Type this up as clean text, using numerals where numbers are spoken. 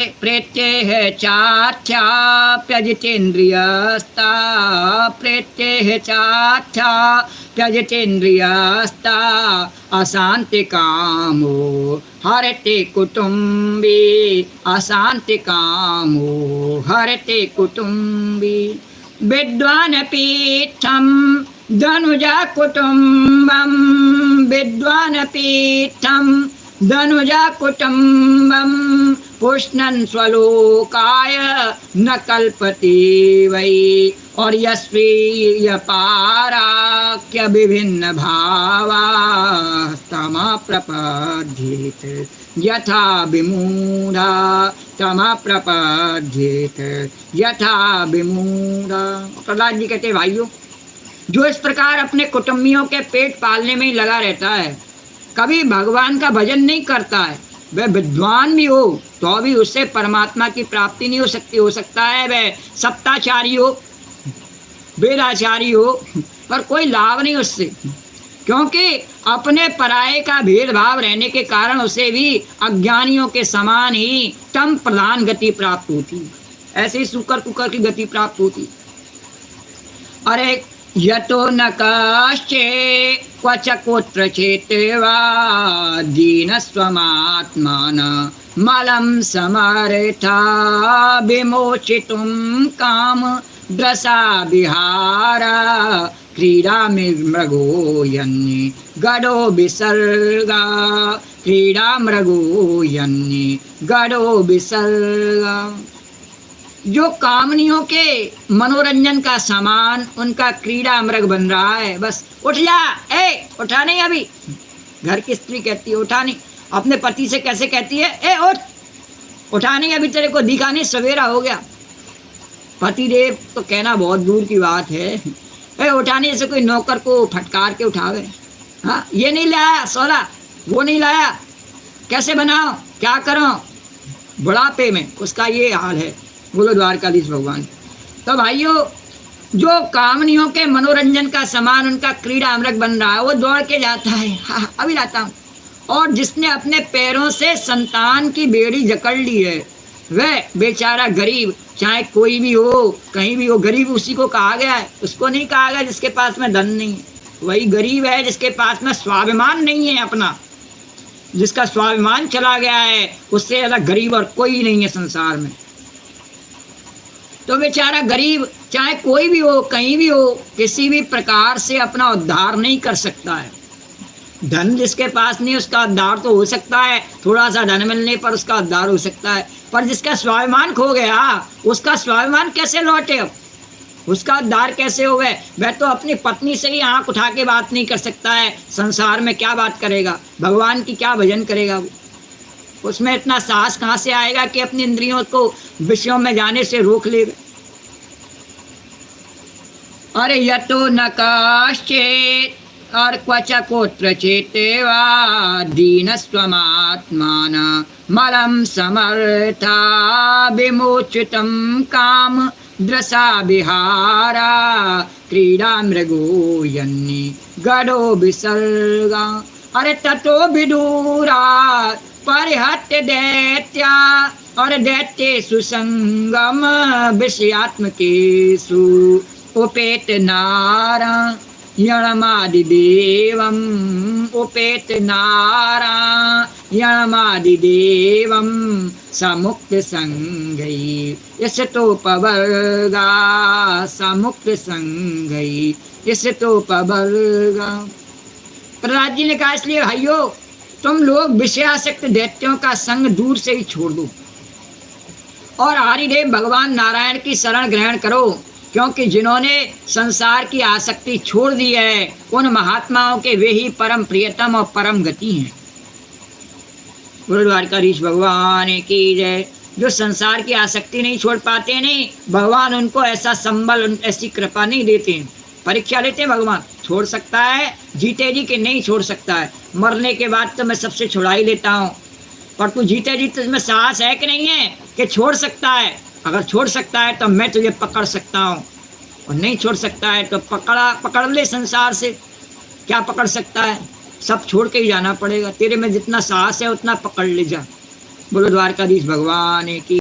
प्रेत्येह चार्थ्याप्यजितेन्द्रियस्ता प्रेत्येह चार्थ्याप्यजितेन्द्रियस्ता अशान्तिकामो हरते कुटुम्बी अशान्तिकामो हरते कुटुम्बी विद्वानपीठं धनुजा कुटुम्बं विद्वानपीठं धनुजा कुटुम्बं पुष्णन् स्वलोकाय न कल्पते वै और यस्वीय पाराक्य विभिन्न भावा तमा प्रपद्येत यथा विमूढ़ा तमा प्रपद्येत यथा विमूढ़ा। प्रहलाद जी कहते भाइयों, जो इस प्रकार अपने कुटुंबियों के पेट पालने में ही लगा रहता है, कभी भगवान का भजन नहीं करता है, वह विद्वान भी हो तो भी उससे परमात्मा की प्राप्ति नहीं हो सकती। हो सकता है वह सप्ताचारी हो, वेदाचारी हो, पर कोई लाभ नहीं उससे, क्योंकि अपने पराये का भेदभाव रहने के कारण उसे भी अज्ञानियों के समान ही तम प्रधान गति प्राप्त होती, ऐसे ही सुकर कुकर की गति प्राप्त होती। अरे यतो न कश्चे क्वच कोत्र चेतेवा दीनस्वमात्मान मलं समर्था विमोचितुं काम द्रसा विहारा क्रीडा मृगो यन्नि गडो विसर्गा क्रीडा मृगो यन्नि गडो विसर्गा। जो कामनियों के मनोरंजन का सामान उनका क्रीड़ा मृग बन रहा है। बस उठ जा, ए उठा नहीं, अभी घर की स्त्री कहती है उठा नहीं, अपने पति से कैसे कहती है, ए उठ, उठा नहीं, अभी तेरे को दिखा नहीं, सवेरा हो गया। पति देव तो कहना बहुत दूर की बात है, ए उठा नहीं, जैसे कोई नौकर को फटकार के उठावे। हाँ, ये नहीं लाया सोला, वो नहीं लाया, कैसे बनाओ, क्या करो, बुढ़ापे में उसका ये हाल है। बोलो द्वारकाधीश भगवान। तो भाइयों, जो कामनियों के मनोरंजन का सामान उनका क्रीड़ा मृग बन रहा है, वो दौड़ के जाता है, हाँ अभी लाता हूँ। और जिसने अपने पैरों से संतान की बेड़ी जकड़ ली है, वह बेचारा गरीब, चाहे कोई भी हो, कहीं भी हो, गरीब उसी को कहा गया है। उसको नहीं कहा गया जिसके पास में धन नहीं है, वही गरीब है जिसके पास में स्वाभिमान नहीं है अपना। जिसका स्वाभिमान चला गया है, उससे ज़्यादा गरीब और कोई नहीं है संसार में। तो बेचारा गरीब, चाहे कोई भी हो, कहीं भी हो, किसी भी प्रकार से अपना उद्धार नहीं कर सकता है। धन जिसके पास नहीं, उसका उद्धार तो हो सकता है, थोड़ा सा धन मिलने पर उसका उद्धार हो सकता है, पर जिसका स्वाभिमान खो गया, उसका स्वाभिमान कैसे लौटे, अब उसका उद्धार कैसे हो गए। वह तो अपनी पत्नी से ही आँख उठा के बात नहीं कर सकता है, संसार में क्या बात करेगा, भगवान की क्या भजन करेगा वो। उसमें इतना साहस कहाँ से आएगा कि अपनी इंद्रियों को विषयों में जाने से रोक लेगा। अरे यतो न कश्चित् और क्वच कोत्र चेतेवा दीनस्वमात्मान मलं समर्था विमोचितं काम द्रसा विहारा क्रीडा मृगो यन्नि गडो विसर्गा। अरे ततो विदूरा परिहत्य दैत्या और दैत्येषु संगम विषयात्मकेषु उपेत नारायणमादिदेवं उपेत नारायणमादिदेवं समुक्त संगै यसतोपवर्गा समुक्त संगै यसतोपवर्गा। प्रहलाद जी ने कहा, इसलिए भाइयों तुम लोग विषयासक्त दैत्यों का संग दूर से ही छोड़ दो और हरिदेव भगवान नारायण की शरण ग्रहण करो, क्योंकि जिन्होंने संसार की आसक्ति छोड़ दी है, उन महात्माओं के वे ही परम प्रियतम और परम गति हैं। गुरु द्वारकाधीश भगवान की जय। जो संसार की आसक्ति नहीं छोड़ पाते, नहीं भगवान उनको ऐसा संबल, ऐसी कृपा नहीं देते हैं। परीक्षा लेते हैं भगवान, छोड़ सकता है, जीते जी के नहीं छोड़ सकता है, मरने के बाद तो मैं सबसे छुड़ा ही लेता हूँ, पर तू जीते जी तुझमें साहस है कि नहीं है कि छोड़ सकता है। अगर छोड़ सकता है तो मैं तुझे पकड़ सकता हूँ, और नहीं छोड़ सकता है तो पकड़ ले संसार से। क्या पकड़ सकता है, सब छोड़ के ही जाना पड़ेगा। तेरे में जितना साहस है उतना पकड़ ले जा। बोलो द्वारकाधीश भगवान की।